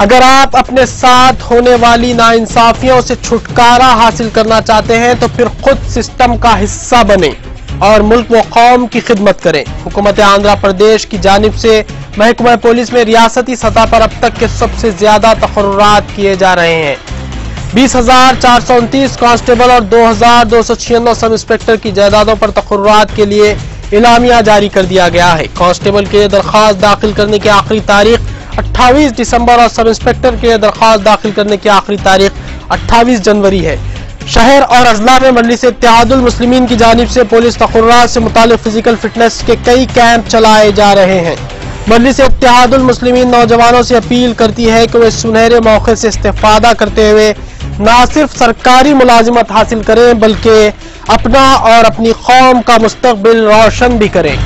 अगर आप अपने साथ होने वाली नाइंसाफियों से छुटकारा हासिल करना चाहते हैं तो फिर खुद सिस्टम का हिस्सा बने और मुल्क व कौम की खिदमत करें। हुकूमत आंध्र प्रदेश की जानिब से महकमा पुलिस में रियासती सतह पर अब तक के सबसे ज्यादा तकर्रुरात किए जा रहे हैं। 20,429 कांस्टेबल और 2,296 सब इंस्पेक्टर की जायदादों पर तकर्रुरात के लिए इलामिया जारी कर दिया गया है। कांस्टेबल के लिए दरख्वास्त दाखिल करने की आखिरी तारीख 28 दिसंबर और सब इंस्पेक्टर के लिए दरख्वास्त दाखिल करने की आखिरी तारीख 28 जनवरी है। शहर और अजला में मजलिस इत्तेहादुल मुस्लिमीन की जानिब से पुलिस तकर्रुरात से मुतालिक फिजिकल फिटनेस के कई कैंप चलाए जा रहे हैं। मजलिस इत्तेहादुल मुस्लिमीन नौजवानों से अपील करती है कि वे सुनहरे मौके से इस्तेफादा करते हुए न सिर्फ सरकारी मुलाजिमत हासिल करें बल्कि अपना और अपनी कौम का मुस्तकबिल रोशन भी करें।